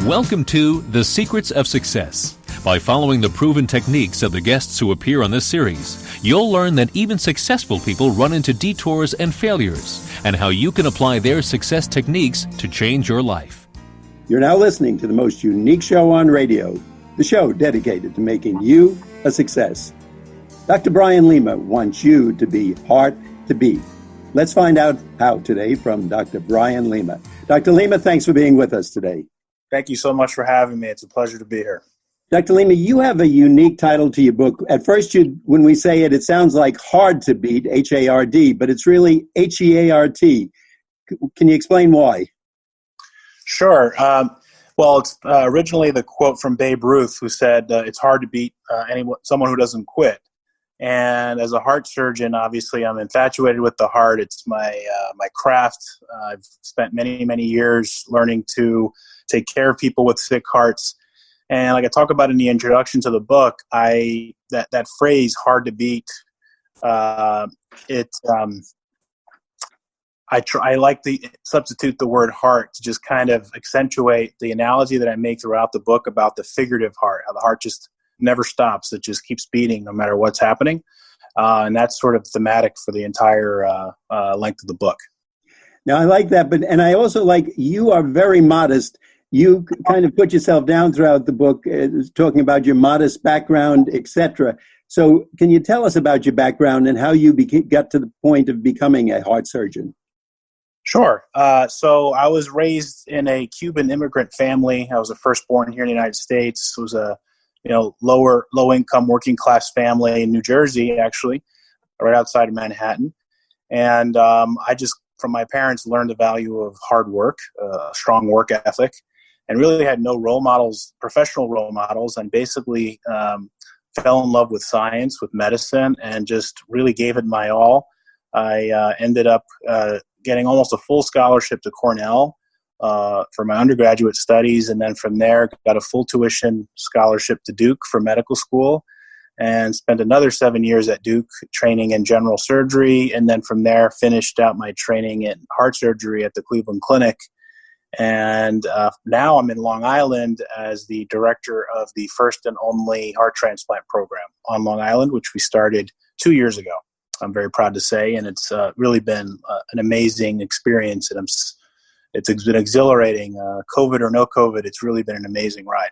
Welcome to The Secrets of Success. By following the proven techniques of the guests who appear on this series, you'll learn that even successful people run into detours and failures, and how you can apply their success techniques to change your life. You're now listening to the most unique show on radio, the show dedicated to making you a success. Dr. Brian Lima wants you to be heart to beat. Let's find out how today from Dr. Brian Lima. Dr. Lima, thanks for being with us today. Thank you so much for having me. It's a pleasure to be here. Dr. Lima, you have a unique title to your book. At first, when we say it, it sounds like hard to beat, H-A-R-D, but it's really H-E-A-R-T. Can you explain why? Sure. Well, it's originally the quote from Babe Ruth, who said, it's hard to beat someone who doesn't quit. And as a heart surgeon, obviously, I'm infatuated with the heart. It's my craft. I've spent many, many years learning to take care of people with sick hearts. And like I talk about in the introduction to the book, that phrase "hard to beat," I like to substitute the word heart to just kind of accentuate the analogy that I make throughout the book about the figurative heart, how the heart just never stops. It just keeps beating no matter what's happening. And that's sort of thematic for the entire length of the book. Now, I like that, and I also like you are very modest. You kind of put yourself down throughout the book, talking about your modest background, etc. So can you tell us about your background and how you got to the point of becoming a heart surgeon? Sure. So I was raised in a Cuban immigrant family. I was the firstborn here in the United States. It was a low income working class family in New Jersey, actually, right outside of Manhattan. And I just, from my parents, learned the value of hard work, strong work ethic, and really had no role models, professional role models, and basically fell in love with science, with medicine, and just really gave it my all. I ended up getting almost a full scholarship to Cornell for my undergraduate studies, and then from there got a full tuition scholarship to Duke for medical school, and spent another 7 years at Duke training in general surgery, and then from there finished out my training in heart surgery at the Cleveland Clinic. And now I'm in Long Island as the director of the first and only heart transplant program on Long Island, which we started 2 years ago. I'm very proud to say, and it's really been an amazing experience, and it's been exhilarating. COVID or no COVID, it's really been an amazing ride.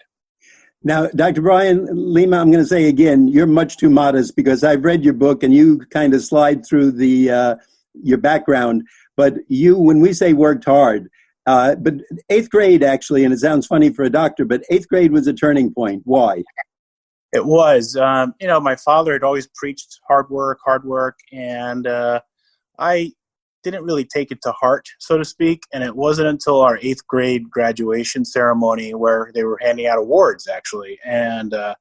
Now, Dr. Brian Lima, I'm going to say again, you're much too modest because I've read your book and you kind of slide through your background. But you, when we say worked hard, but 8th grade actually, and it sounds funny for a doctor, but 8th grade was a turning point. Why? It was. My father had always preached hard work, and I didn't really take it to heart, so to speak. And it wasn't until our 8th grade graduation ceremony where they were handing out awards, actually. And a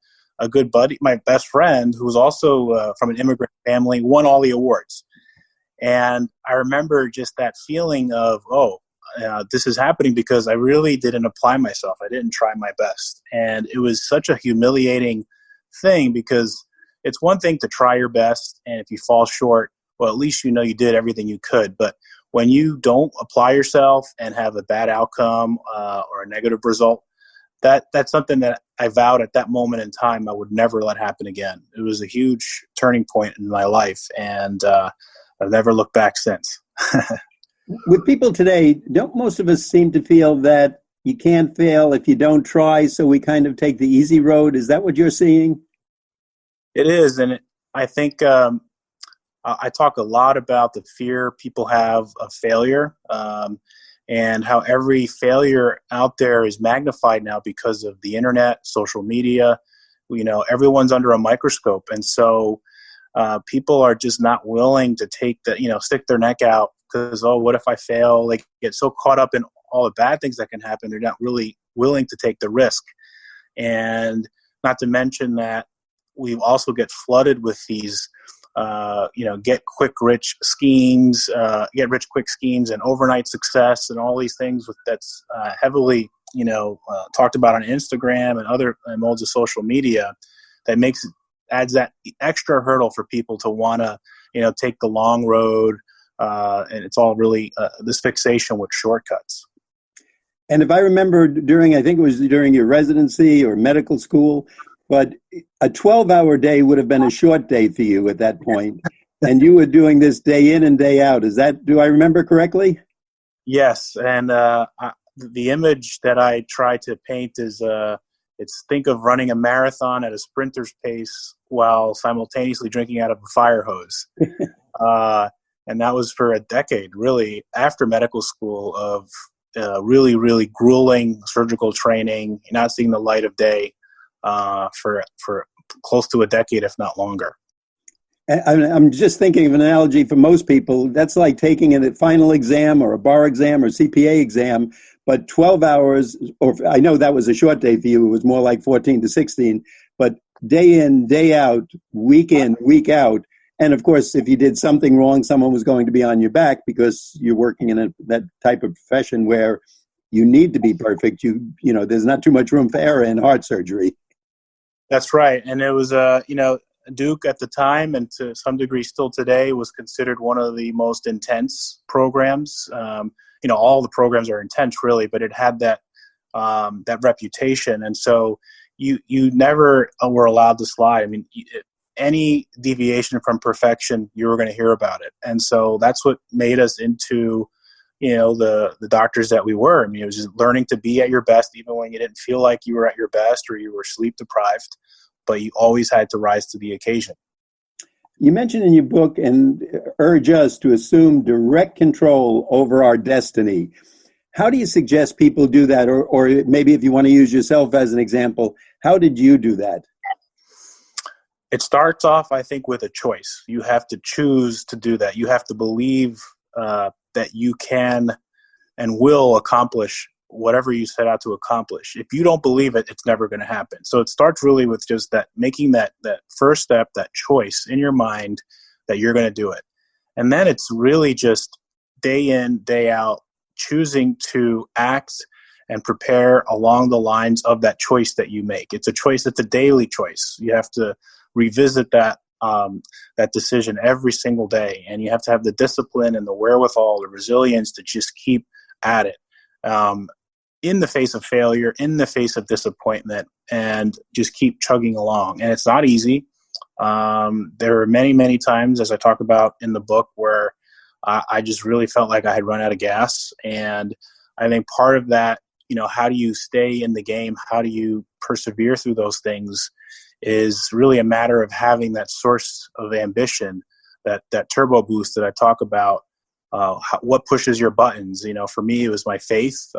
good buddy, my best friend, who was also from an immigrant family, won all the awards. And I remember just that feeling of, this is happening because I really didn't apply myself. I didn't try my best. And it was such a humiliating thing because it's one thing to try your best, and if you fall short, well, at least you know you did everything you could. But when you don't apply yourself and have a bad outcome or a negative result, that's something that I vowed at that moment in time I would never let happen again. It was a huge turning point in my life, and I've never looked back since. With people today, don't most of us seem to feel that you can't fail if you don't try, so we kind of take the easy road? Is that what you're seeing? It is, and I think I talk a lot about the fear people have of failure, and how every failure out there is magnified now because of the internet, social media. Everyone's under a microscope, and so people are just not willing to stick their neck out because, what if I fail? They get so caught up in all the bad things that can happen, they're not really willing to take the risk. And not to mention that we also get flooded with these get rich quick schemes and overnight success and all these things that's heavily, talked about on Instagram and other modes of social media that adds that extra hurdle for people to want to, take the long road. And it's all really this fixation with shortcuts. And if I remember I think it was during your residency or medical school, but a 12-hour day would have been a short day for you at that point. And you were doing this day in and day out. Do I remember correctly? Yes, and the image that I try to paint is it's think of running a marathon at a sprinter's pace while simultaneously drinking out of a fire hose. And that was for a decade, really, after medical school, of really, really grueling surgical training, not seeing the light of day for close to a decade, if not longer. I'm just thinking of an analogy for most people. That's like taking a final exam or a bar exam or CPA exam, but 12 hours, or I know that was a short day for you. It was more like 14 to 16, but day in, day out, week in, week out. And of course, if you did something wrong, someone was going to be on your back because you're working in that type of profession where you need to be perfect. There's not too much room for error in heart surgery. That's right. And it was, Duke at the time, and to some degree still today, was considered one of the most intense programs. All the programs are intense, really, but it had that reputation, and so you never were allowed to slide. I mean, any deviation from perfection, you were going to hear about it, and so that's what made us into the doctors that we were. I mean, it was just learning to be at your best, even when you didn't feel like you were at your best or you were sleep deprived. But you always had to rise to the occasion. You mentioned in your book and urge us to assume direct control over our destiny. How do you suggest people do that? Or maybe if you want to use yourself as an example, how did you do that? It starts off, I think, with a choice. You have to choose to do that. You have to believe that you can and will accomplish whatever you set out to accomplish. If you don't believe it, it's never going to happen. So it starts really with just that, making that first step, that choice in your mind that you're going to do it. And then it's really just day in, day out, choosing to act and prepare along the lines of that choice that you make. It's a choice. It's a daily choice. You have to revisit that decision every single day. And you have to have the discipline and the wherewithal, the resilience to just keep at it. In the face of failure, in the face of disappointment, and just keep chugging along. And it's not easy. There are many, many times, as I talk about in the book, where I just really felt like I had run out of gas. And I think part of that, how do you stay in the game? How do you persevere through those things is really a matter of having that source of ambition, that turbo boost that I talk about. What pushes your buttons? For me, it was my faith.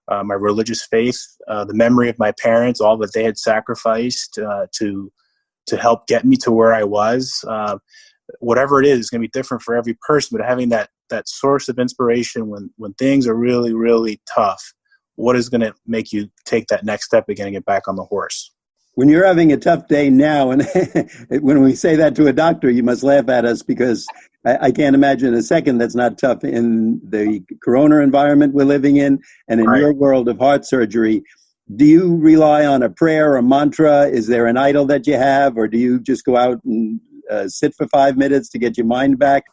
My religious faith, the memory of my parents, all that they had sacrificed to help get me to where I was. Whatever it is going to be different for every person, but having that source of inspiration when things are really, really tough, what is going to make you take that next step again and get back on the horse? When you're having a tough day now, and when we say that to a doctor, you must laugh at us because I can't imagine a second that's not tough in the corona environment we're living in and in your world of heart surgery. Do you rely on a prayer or a mantra? Is there an idol that you have, or do you just go out and sit for 5 minutes to get your mind back?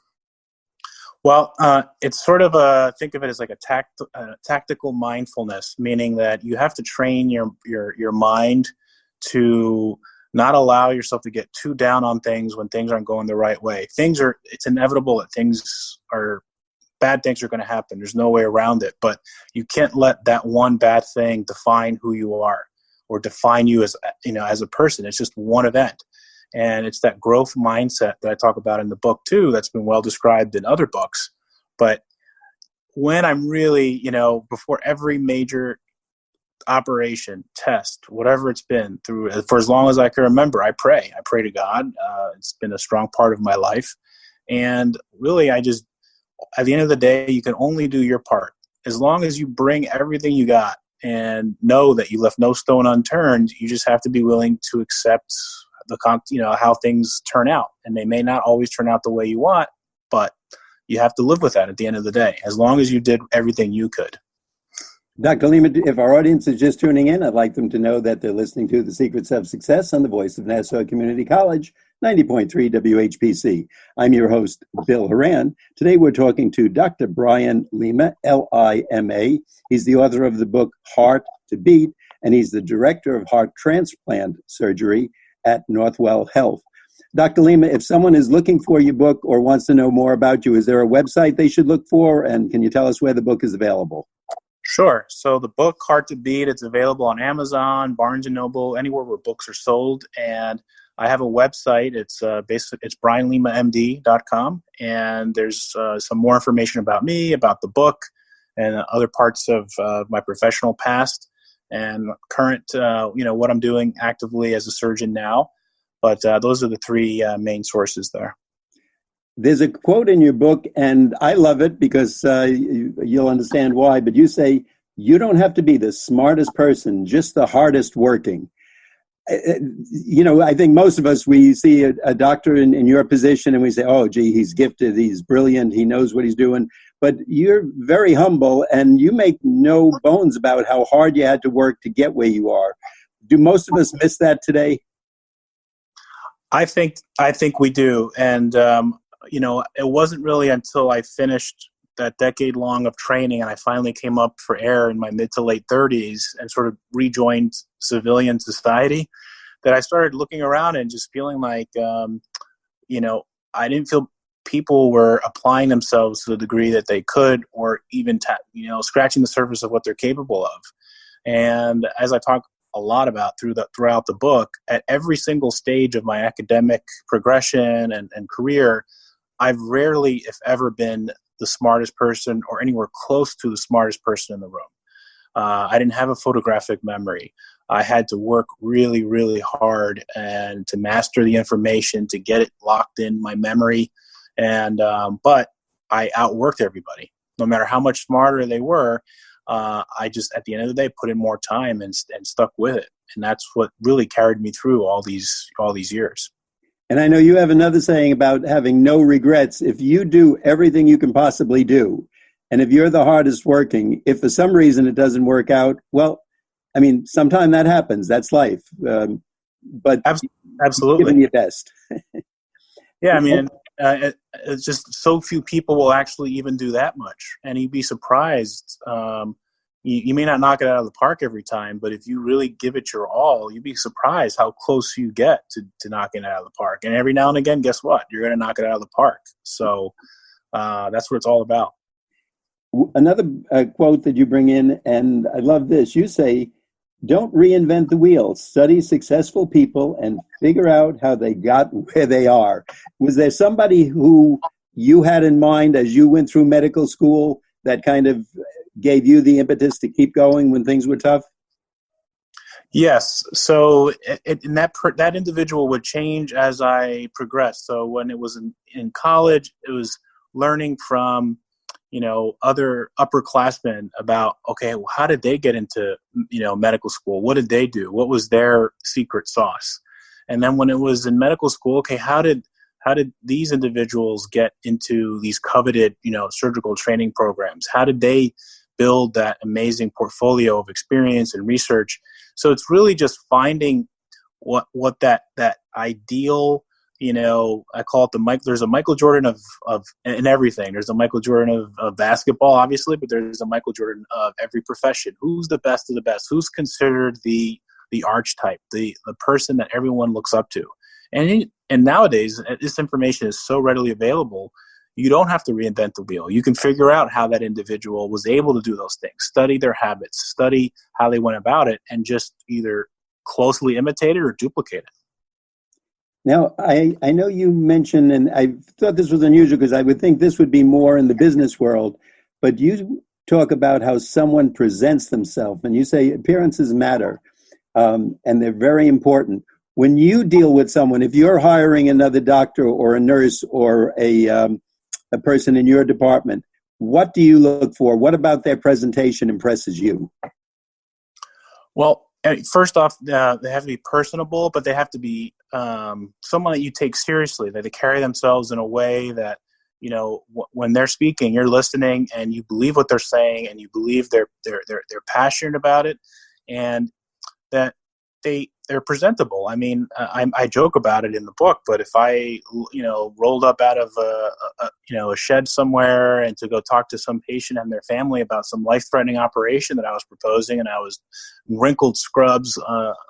Well, it's sort of think of it as like a tactical mindfulness, meaning that you have to train your mind to not allow yourself to get too down on things when things aren't going the right way. It's inevitable that bad things are going to happen. There's no way around it, but you can't let that one bad thing define who you are or define you as a person. It's just one event. And it's that growth mindset that I talk about in the book too, that's been well described in other books. But when I'm really, before every major operation, test, whatever it's been through, for as long as I can remember, I pray to God. It's been a strong part of my life. And really, at the end of the day, you can only do your part. As long as you bring everything you got and know that you left no stone unturned, you just have to be willing to accept how things turn out. And they may not always turn out the way you want, but you have to live with that at the end of the day, as long as you did everything you could. Dr. Lima, if our audience is just tuning in, I'd like them to know that they're listening to The Secrets of Success on the voice of Nassau Community College, 90.3 WHPC. I'm your host, Bill Horan. Today we're talking to Dr. Brian Lima, Lima. He's the author of the book Heart to Beat, and he's the director of heart transplant surgery at Northwell Health. Dr. Lima, if someone is looking for your book or wants to know more about you, is there a website they should look for? And can you tell us where the book is available? Sure. So the book, Heart to Beat, it's available on Amazon, Barnes & Noble, anywhere where books are sold. And I have a website. It's it's brianlimamd.com. And there's some more information about me, about the book, and other parts of my professional past and current, what I'm doing actively as a surgeon now. But those are the three main sources there. There's a quote in your book, and I love it because you'll understand why, but you say, you don't have to be the smartest person, just the hardest working. I think most of us, we see a doctor in your position and we say, oh, gee, he's gifted, he's brilliant, he knows what he's doing. But you're very humble and you make no bones about how hard you had to work to get where you are. Do most of us miss that today? I think we do. And, it wasn't really until I finished that decade long of training and I finally came up for air in my mid to late 30s and sort of rejoined civilian society that I started looking around and just feeling like, I didn't feel people were applying themselves to the degree that they could, or even, scratching the surface of what they're capable of. And as I talk a lot about throughout the book, at every single stage of my academic progression and career, I've rarely, if ever, been the smartest person or anywhere close to the smartest person in the room. I didn't have a photographic memory. I had to work really, really hard and to master the information, to get it locked in my memory. And but I outworked everybody. No matter how much smarter they were, I just, at the end of the day, put in more time and stuck with it. And that's what really carried me through all these years. And I know you have another saying about having no regrets. If you do everything you can possibly do, and if you're the hardest working, if for some reason it doesn't work out, well, I mean, sometimes that happens. That's life. But absolutely, giving your best. Yeah, I mean, it's just so few people will actually even do that much. And you'd be surprised. You may not knock it out of the park every time, but if you really give it your all, you'd be surprised how close you get to knocking it out of the park. And every now and again, guess what? You're going to knock it out of the park. So that's what it's all about. Another quote that you bring in, and I love this. You say, don't reinvent the wheel. Study successful people and figure out how they got where they are. Was there somebody who you had in mind as you went through medical school that kind of gave you the impetus to keep going when things were tough? Yes. So that individual would change as I progressed. So when it was in college, it was learning from, other upperclassmen about, okay, well, how did they get into, medical school? What did they do? What was their secret sauce? And then when it was in medical school, okay, how did these individuals get into these coveted, surgical training programs? How did they build that amazing portfolio of experience and research? So it's really just finding what that ideal, I call it there's a Michael Jordan of in everything. There's a Michael Jordan of basketball, obviously, but there's a Michael Jordan of every profession. Who's the best of the best? Who's considered the archetype, the person that everyone looks up to? And nowadays, this information is so readily available, you don't have to reinvent the wheel. You can figure out how that individual was able to do those things, study their habits, study how they went about it, and just either closely imitate it or duplicate it. Now, I know you mentioned, and I thought this was unusual because I would think this would be more in the business world, but you talk about how someone presents themselves, and you say appearances matter, and they're very important. When you deal with someone, if you're hiring another doctor or a nurse or a person in your department, what do you look for? What about their presentation impresses you? Well, first off, they have to be personable, but they have to be someone that you take seriously, that they carry themselves in a way that when they're speaking, you're listening and you believe what they're saying, and you believe they're passionate about it, and that they're presentable. I mean, I joke about it in the book, but if I, rolled up out of a shed somewhere and to go talk to some patient and their family about some life-threatening operation that I was proposing, and I was wrinkled scrubs,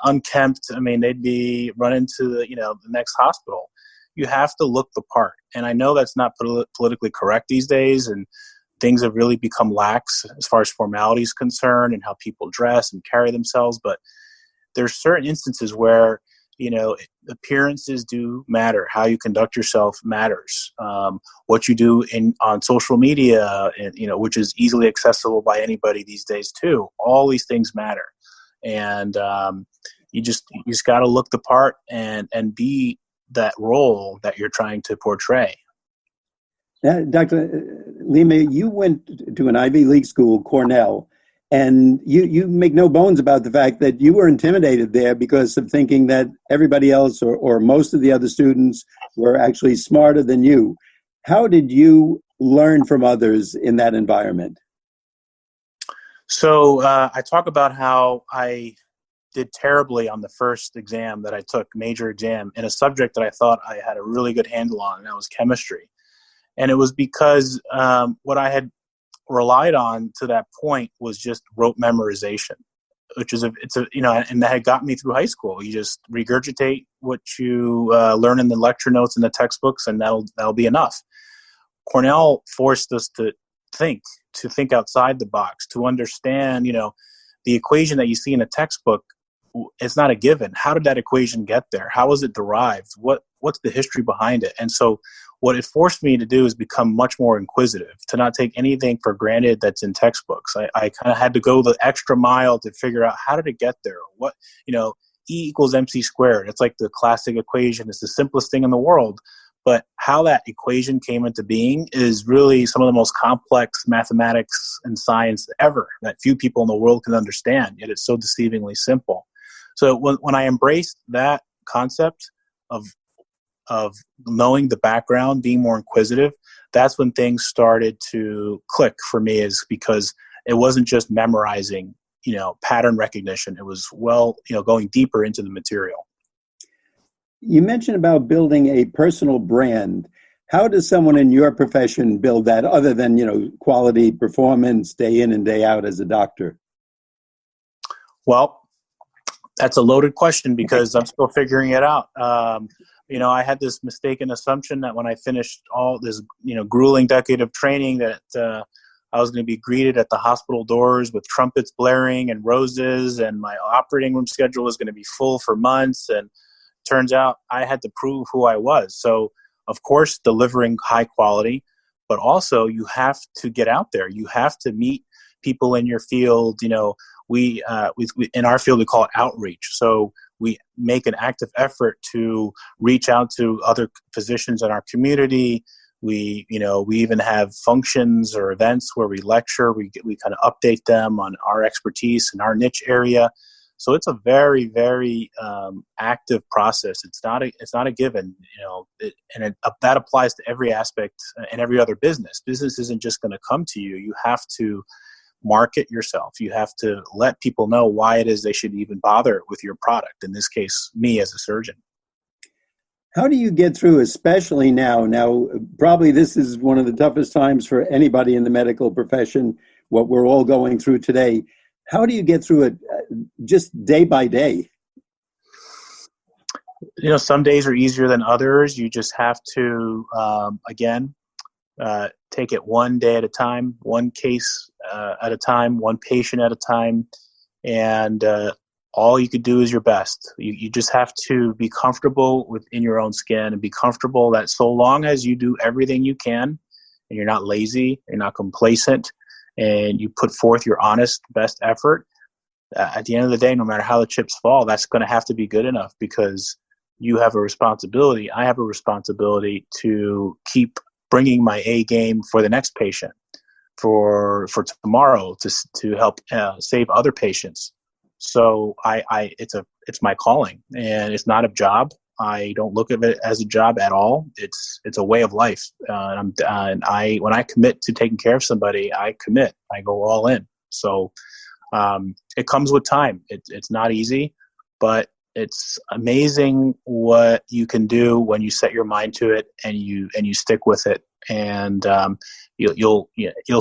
unkempt, I mean, they'd be run into the next hospital. You have to look the part. And I know that's not politically correct these days, and things have really become lax as far as formality is concerned and how people dress and carry themselves. But there's certain instances where, appearances do matter. How you conduct yourself matters. What you do on social media, and, which is easily accessible by anybody these days too. All these things matter. And you just got to look the part and be that role that you're trying to portray. Dr. Lima, you went to an Ivy League school, Cornell, and you make no bones about the fact that you were intimidated there because of thinking that everybody else or most of the other students were actually smarter than you. How did you learn from others in that environment? So I talk about how I did terribly on the first exam that I took, major exam, in a subject that I thought I had a really good handle on, and that was chemistry. And it was because what I had relied on to that point was just rote memorization, which is and that had got me through high school. You just regurgitate what you learn in the lecture notes and the textbooks, and that'll be enough. Cornell forced us to think outside the box, to understand, the equation that you see in a textbook. It's not a given. How did that equation get there? How was it derived? What's the history behind it? And so what it forced me to do is become much more inquisitive, to not take anything for granted that's in textbooks. I kind of had to go the extra mile to figure out, how did it get there? What, E equals MC squared. It's like the classic equation. It's the simplest thing in the world. But how that equation came into being is really some of the most complex mathematics and science ever that few people in the world can understand, yet it's so deceivingly simple. So when I embraced that concept of knowing the background, being more inquisitive, that's when things started to click for me, is because it wasn't just memorizing, pattern recognition. It was going deeper into the material. You mentioned about building a personal brand. How does someone in your profession build that, other than, quality performance day in and day out as a doctor? Well, that's a loaded question because I'm still figuring it out. I had this mistaken assumption that when I finished all this, grueling decade of training, that I was going to be greeted at the hospital doors with trumpets blaring and roses, and my operating room schedule was going to be full for months. And turns out I had to prove who I was. So, of course, delivering high quality, but also you have to get out there. You have to meet people in your field. We in our field, we call it outreach. So we make an active effort to reach out to other physicians in our community. We even have functions or events where we lecture. We kind of update them on our expertise in our niche area. So it's a very, very active process. It's not a given, that applies to every aspect and every other business. Business isn't just going to come to you. You have to market yourself. You have to let people know why it is they should even bother with your product. In this case, me as a surgeon. How do you get through, especially now? Now, probably this is one of the toughest times for anybody in the medical profession, what we're all going through today. How do you get through it just day by day? Some days are easier than others. You just have to, take it one day at a time, one case at a time, one patient at a time. And all you could do is your best. You just have to be comfortable within your own skin and be comfortable that so long as you do everything you can and you're not lazy, you're not complacent, and you put forth your honest, best effort, at the end of the day, no matter how the chips fall, that's going to have to be good enough, because you have a responsibility. I have a responsibility to keep bringing my A game for the next patient, for tomorrow, to help save other patients. So it's my calling, and it's not a job. I don't look at it as a job at all. It's a way of life. When I commit to taking care of somebody, I commit. I go all in. So it comes with time. It's not easy, but it's amazing what you can do when you set your mind to it and you stick with it, and you'll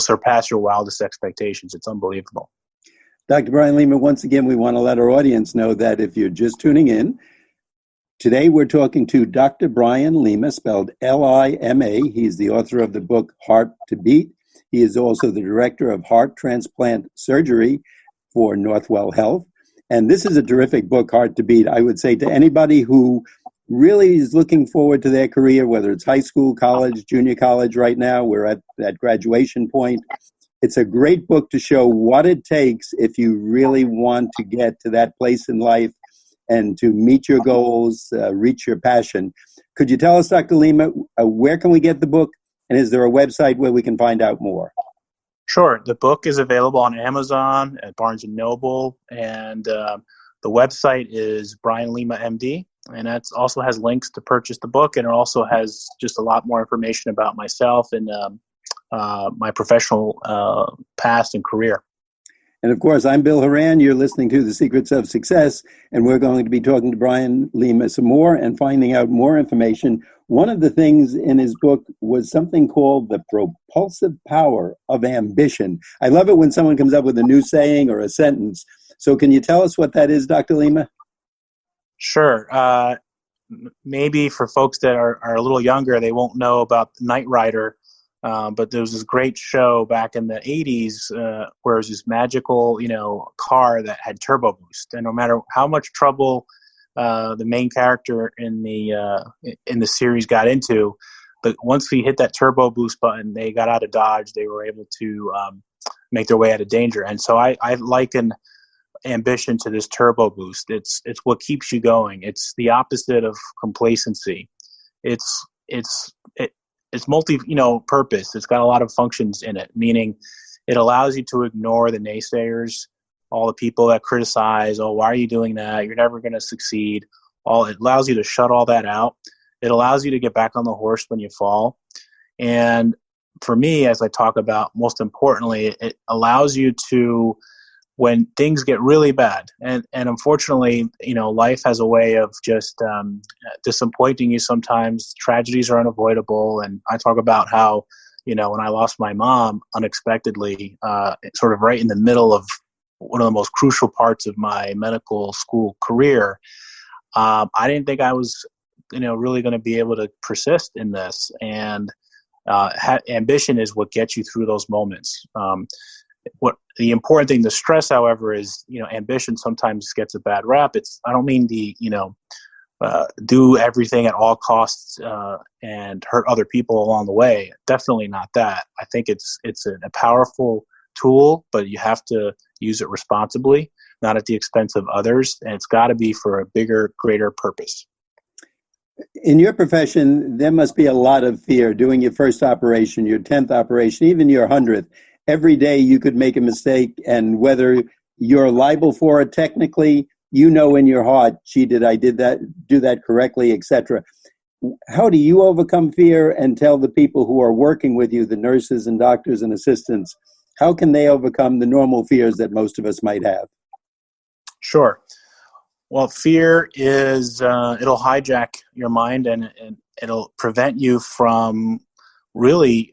surpass your wildest expectations. It's unbelievable. Dr. Brian Lima, once again, we want to let our audience know that if you're just tuning in, today we're talking to Dr. Brian Lima, spelled Lima. He's the author of the book Heart to Beat. He is also the director of Heart Transplant Surgery for Northwell Health. And this is a terrific book, Heart to Beat. I would say to anybody who really is looking forward to their career, whether it's high school, college, junior college right now, we're at that graduation point. It's a great book to show what it takes if you really want to get to that place in life and to meet your goals, reach your passion. Could you tell us, Dr. Lima, where can we get the book? And is there a website where we can find out more? Sure. The book is available on Amazon, at Barnes & Noble, and the website is Brian Lima, MD, and that also has links to purchase the book, and it also has just a lot more information about myself and my professional past and career. And of course, I'm Bill Horan. You're listening to The Secrets of Success, and we're going to be talking to Brian Lima some more and finding out more information. One of the things in his book was something called the propulsive power of ambition. I love it when someone comes up with a new saying or a sentence. So can you tell us what that is, Dr. Lima? Sure. Maybe for folks that are a little younger, they won't know about the Knight Rider. But there was this great show back in the 80s where it was this magical, car that had turbo boost. And no matter how much trouble the main character in the series got into, but once we hit that turbo boost button, they got out of Dodge. They were able to make their way out of danger. And so I liken ambition to this turbo boost. It's what keeps you going. It's the opposite of complacency. It's multi, purpose. It's got a lot of functions in it, meaning it allows you to ignore the naysayers, all the people that criticize, oh, why are you doing that? You're never going to succeed. It allows you to shut all that out. It allows you to get back on the horse when you fall. And for me, as I talk about, most importantly, it allows you to, when things get really bad, and unfortunately, life has a way of just disappointing you sometimes. Tragedies are unavoidable, and I talk about how, when I lost my mom unexpectedly, sort of right in the middle of one of the most crucial parts of my medical school career, I didn't think I was, really going to be able to persist in this. And ambition is what gets you through those moments. What the important thing to stress, however, is, ambition sometimes gets a bad rap. I don't mean do everything at all costs and hurt other people along the way. Definitely not that. I think it's a powerful tool, but you have to use it responsibly, not at the expense of others, and it's got to be for a bigger, greater purpose. In your profession, there must be a lot of fear doing your first operation, your 10th operation, even your 100th. Every day you could make a mistake, and whether you're liable for it technically, in your heart, gee, do that correctly, etc. How do you overcome fear and tell the people who are working with you, the nurses and doctors and assistants, how can they overcome the normal fears that most of us might have? Sure. Well, fear is, it'll hijack your mind and it'll prevent you from really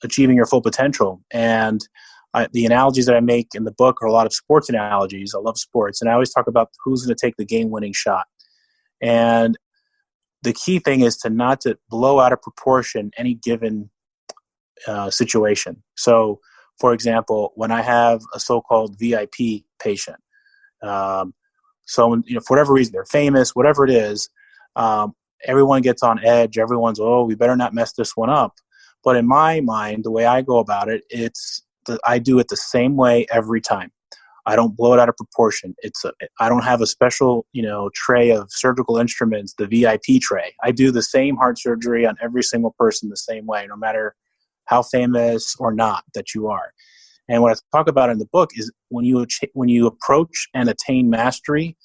achieving your full potential. And the analogies that I make in the book are a lot of sports analogies. I love sports. And I always talk about who's going to take the game-winning shot. And the key thing is not to blow out of proportion any given situation. So, for example, when I have a so-called VIP patient, so for whatever reason, they're famous, whatever it is, everyone gets on edge. Everyone's, we better not mess this one up. But in my mind, the way I go about it, I do it the same way every time. I don't blow it out of proportion. I don't have a special, tray of surgical instruments, the VIP tray. I do the same heart surgery on every single person the same way, no matter how famous or not that you are. And what I talk about in the book is when you approach and attain mastery,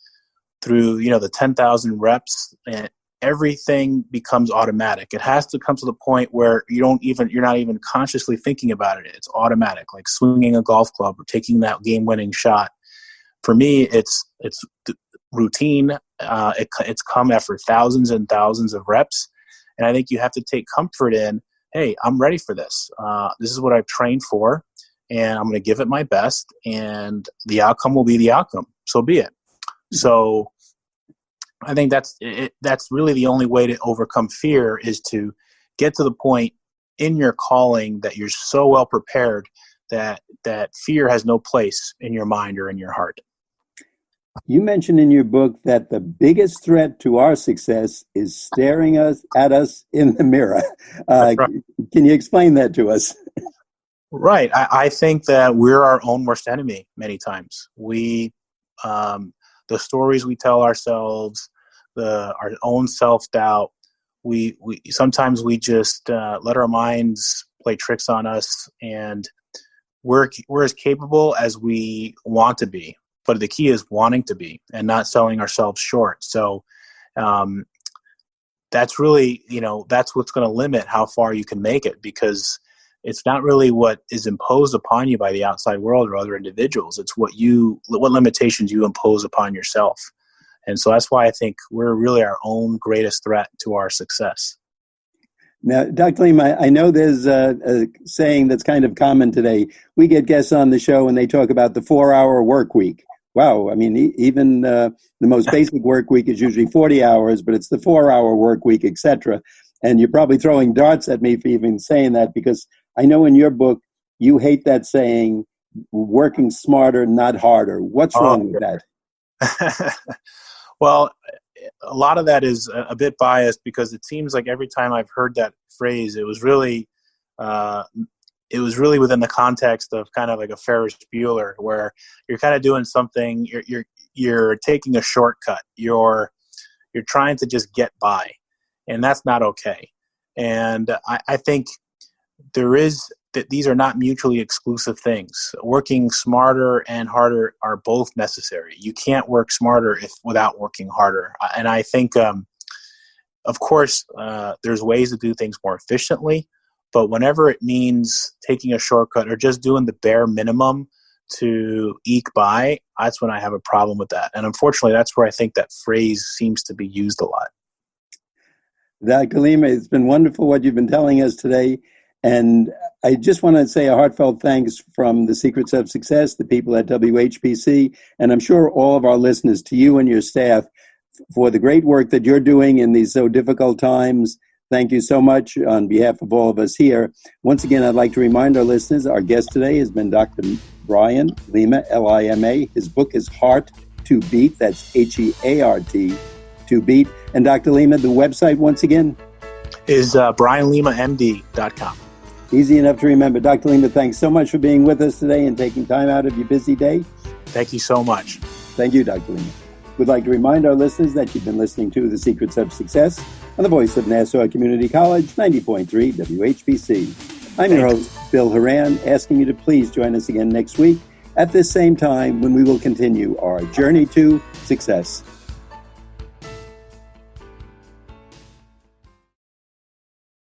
through, the 10,000 reps, and everything becomes automatic. It has to come to the point where you're not even consciously thinking about it. It's automatic, like swinging a golf club or taking that game-winning shot. For me, it's routine. It's come after thousands and thousands of reps. And I think you have to take comfort in, hey, I'm ready for this. This is what I've trained for, and I'm going to give it my best, and the outcome will be the outcome. So be it. So I think that's really the only way to overcome fear, is to get to the point in your calling that you're so well prepared that fear has no place in your mind or in your heart. You mentioned in your book that the biggest threat to our success is staring at us in the mirror. Right. Can you explain that to us? Right. I think that we're our own worst enemy many times. We, the stories we tell ourselves, our own self-doubt, we sometimes we just let our minds play tricks on us, and we're as capable as we want to be. But the key is wanting to be and not selling ourselves short. So that's really, that's what's going to limit how far you can make it, because it's not really what is imposed upon you by the outside world or other individuals. It's what limitations you impose upon yourself. And so that's why I think we're really our own greatest threat to our success. Now, Dr. Lima, I know there's a saying that's kind of common today. We get guests on the show and they talk about the 4-hour work week. Wow. I mean, even the most basic work week is usually 40 hours, but it's the 4-hour work week, etc. And you're probably throwing darts at me for even saying that, because I know in your book, you hate that saying, working smarter, not harder. What's wrong with that? Well, a lot of that is a bit biased, because it seems like every time I've heard that phrase, it was really within the context of kind of like a Ferris Bueller, where you're kind of doing something, you're taking a shortcut, you're trying to just get by, and that's not okay. And I think that these are not mutually exclusive things. Working smarter and harder are both necessary. You can't work smarter without working harder. And I think, of course, there's ways to do things more efficiently, but whenever it means taking a shortcut or just doing the bare minimum to eke by, that's when I have a problem with that. And unfortunately, that's where I think that phrase seems to be used a lot. Dr. Lima, it's been wonderful what you've been telling us today. And I just want to say a heartfelt thanks from the Secrets of Success, the people at WHPC, and I'm sure all of our listeners, to you and your staff for the great work that you're doing in these so difficult times. Thank you so much on behalf of all of us here. Once again, I'd like to remind our listeners, our guest today has been Dr. Brian Lima, Lima. His book is Heart to Beat. That's HEART, to Beat. And Dr. Lima, the website once again? Is BrianLimaMD.com. Easy enough to remember. Dr. Lima, thanks so much for being with us today and taking time out of your busy day. Thank you so much. Thank you, Dr. Lima. We'd like to remind our listeners that you've been listening to The Secrets of Success on the voice of Nassau Community College, 90.3 WHPC. I'm your host, Bill Horan, asking you to please join us again next week at this same time when we will continue our journey to success.